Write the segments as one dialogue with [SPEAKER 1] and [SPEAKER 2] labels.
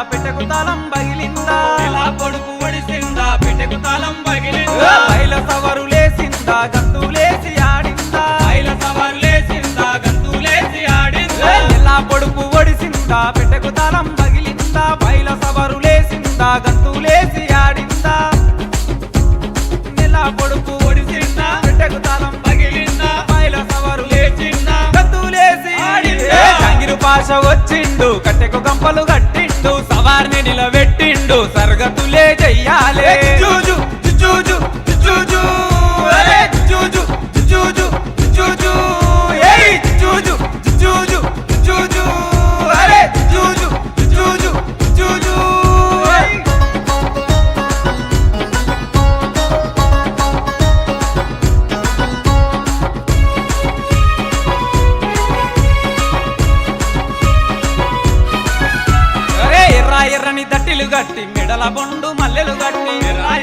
[SPEAKER 1] పెట్టెకు తాళం పగిలిందా ఎలా పొడుపు ఒడిసిందా పెట్టెకు తాళం పగిలిందా బయల సవరులేసిందా గంతులేసి ఆడిందా బయల సవరులేసిందా గంతులేసి ఆడిందా ఎలా పొడుపు ఒడిసిందా పెట్టెకు తాళం పగిలిందా బయల సవరులేసిందా గంతులేసి ఆడిందా ఎలా పొడుపు ఒడిసిందా పెట్టెకు తాళం పగిలిందా బయల సవరులేసిందా గంతులేసి ఆడిందా జంగిరు పాష వచ్చిండు కట్టెకు కంపలు కట్టిండు సవార్ని నిలబెట్టిండు సర్గతులే చెయ్యాలే జూజు జూజు జూజు అరే జూజు జూజు జూజు ఏయ్ జూజు జూజు జూజు అరే జూజు జూజు జూజు ఎర్రని దట్టిలు గట్టి మెడల బొండు మల్లెలు గట్టి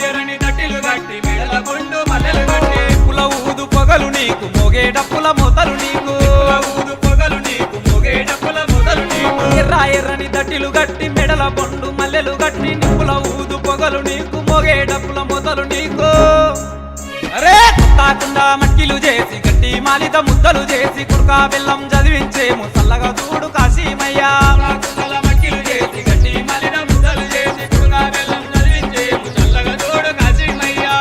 [SPEAKER 1] ఎర్రని దట్టిలు గట్టి మెడల బొండు మల్లెలు గట్టి పుల ఊదు పొగలు నీకు మోగే డప్పుల మొదలు నీకు ఊదు పొగలు నీకు మోగే డప్పుల మొదలు నీకు ఎర్రని దట్టిలు గట్టి మెడల బొండు మల్లెలు గట్టి నిప్పుల ఊదు పొగలు నీకు మోగే డప్పుల మొదలు నీకు అరే తాకుండా మట్కిలు చేసి గట్టి మాలిత ముద్దలు చేసి కుర్కా బెల్లం చదివించేము చల్లగా చూడు కాశీమయ్యా మట్కిలు చేసి గట్టి మాలిత ముద్దలు చేసి కుర్కా బెల్లం చదివించేము చల్లగా చూడు కాశీమయ్యా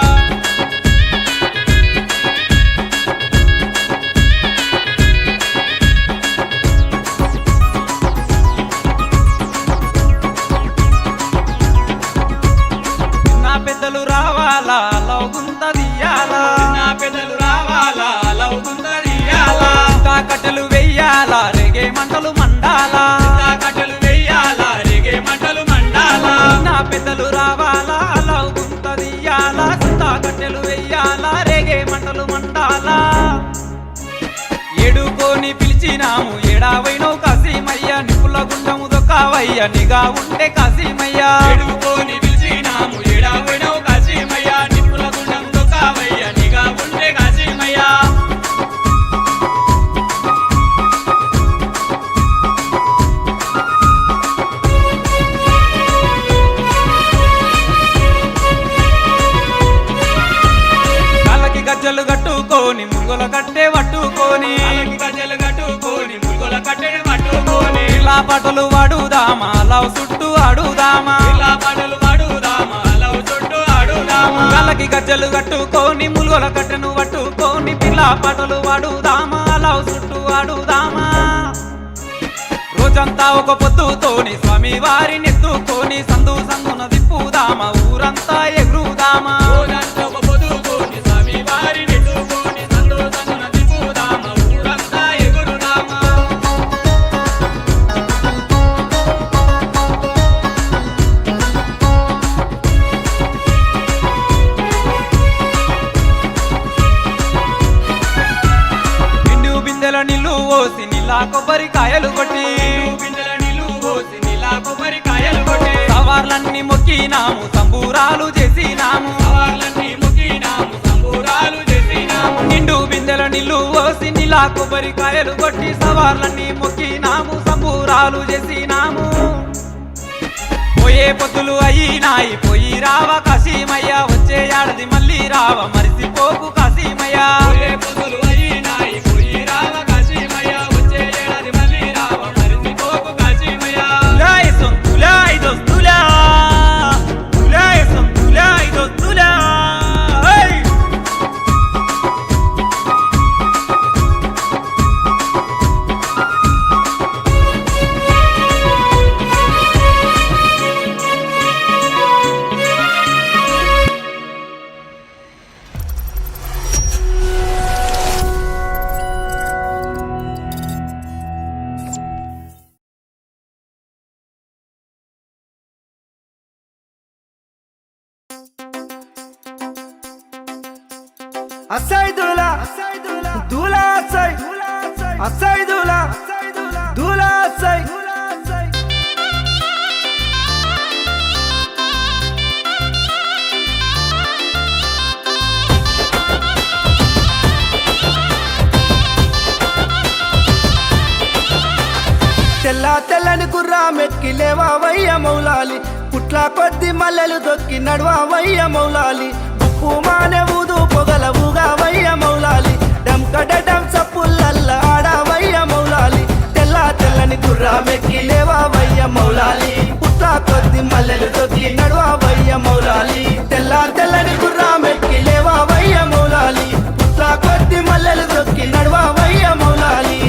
[SPEAKER 1] నా పెద్దలు రావాలా లౌగుంత దియాలా నా పెద్దలు రావాలా లౌగుంత దియాలా కట్టెలు వెయ్యాలా రేగే మంటలు మండాలా కట్టెలు వెయ్యాలా రేగే మంటలు మండాలా నా పెద్దలు రావాలా లౌగుంత దియాలా కట్టెలు వెయ్యాలా రేగే మంటలు మండాలా ఏడుకోని పిలిచినాము ఏడావైనో కాశీమయ్య నిప్పుల గుండము దొక్కావయ్య నిగా ఉంటే కాశీమయ్య ఏడుకోని పిలిచినాము ఏడావైనో కాశీమయ్య నిప్పుల గుండము దొక్కావయ్య నిగా ఉంటే కాశీమయ్య గజ్జలు కట్టుకోని మురుగుల కట్టే పట్టుకోని గజ్జలు కట్టుకోని మురుగుల కట్టే పట్టుకోని ఇలా పాటలు వాడుదామా లవ్ చుట్టూ ఆడుదామా ఇలా పాటలు వాడుదామా లవ్ చుట్టూ ఆడుదామా గల్లకి గజ్జలు కట్టుకోని మురుగుల కట్టెను పట్టుకోని పిల్ల పాటలు వాడుదామా లవ్ చుట్టూ ఆడుదామా రోజంతా ఒక పొద్దుతోని స్వామి వారిని ఎత్తుకొని సందు సందున దిప్పుదామా ఊరంతా ఎగురుదామా నీళ్ళు పోసి నీలా కొబ్బరికాయలు కొట్టి బిందెల నీళ్ళు పోసి నీలా కొబ్బరికాయలు కొట్టి సవార్లన్నీ మొక్కినాము సంబూరాలు చేసినాము సవార్లన్నీ మొక్కినాము సంబూరాలు చేసినాము నిండు బిందెల నీళ్ళు పోసి నీలా కొబ్బరికాయలు కొట్టి సవార్లన్నీ మొక్కినాము సంబూరాలు చేసినాము పోయే పొద్దులు అయినాయి పోయి రావా కాశీమయ్య వచ్చే ఏడాది మళ్ళీ రావా మరిసిపోకు కాశీమయ్య పోయే పొద్దులు అయినాయి పోయి రావా కాశీమయ్య వచ్చే ఏడాది మళ్ళీ రావా మరిసిపోకు కాశీమయ్య తులాయ్ సొంతులాయ్ దోస్తులా తులాయ్ సొంతులాయ్ దోస్తులా
[SPEAKER 2] అసై దూలా దూలా అసై అసై దూలా దూలా అసై తెల్లని గుర్రామెక్కి లేవావయ్య మౌలాలి పుట్ల కొద్ది మల్లెలు దొక్కి నడవావయ్య మౌలాలి ఉప్పు మానే ఊదు పొగల ఊగావయ్య మౌలాలి డంకడడం చప్పుల్లల్ల ఆడావయ్య మౌలాలి తెల్లని గుర్రామెక్కి లేవావయ్య మౌలాలి పుట్ల కొద్ది మల్లెలు దొక్కి నడవావయ్య మౌలాలి తెల్లని గుర్రామెక్కి లేవావయ్య మౌలాలి పుట్ల కొద్ది మల్లెలు దొక్కి నడవావయ్య మౌలాలి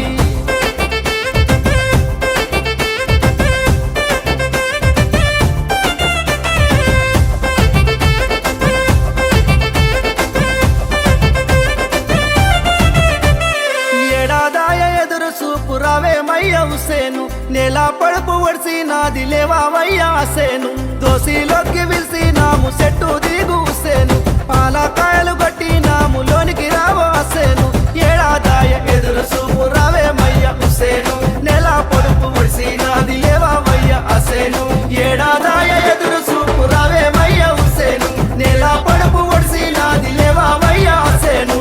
[SPEAKER 2] రావేమయ్య హుసేను నేల పడుపు వడిసి నాది లేవావయ్య హసేను దోసిలోకి విలిసి నాము చెట్టు దిగు హుసేను పాలకాయలు గట్టి నాము లోనికి రావో హసేను ఏడాదాయ ఎదురు చూపు రావేమయ్య హుసేను నేల పడుపు వడిసి నాది లేవావయ్య హసేను ఏడాదాయ ఎదురు చూపు రావేమయ్య హుసేను నేల పడుపు వడిసి నాది లేవావయ్య హసేను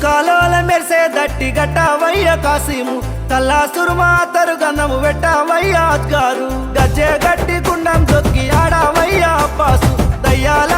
[SPEAKER 2] కాలోల మెరిసే దట్టి గట్టావయ్య కాసిము తల్లా సురుమా తరుగన్నము పెట్టావయ్య అద్గారు గజ్జె గట్టి గుండం దొక్కి ఆడావయ్య అబ్బాసు దయ్యాల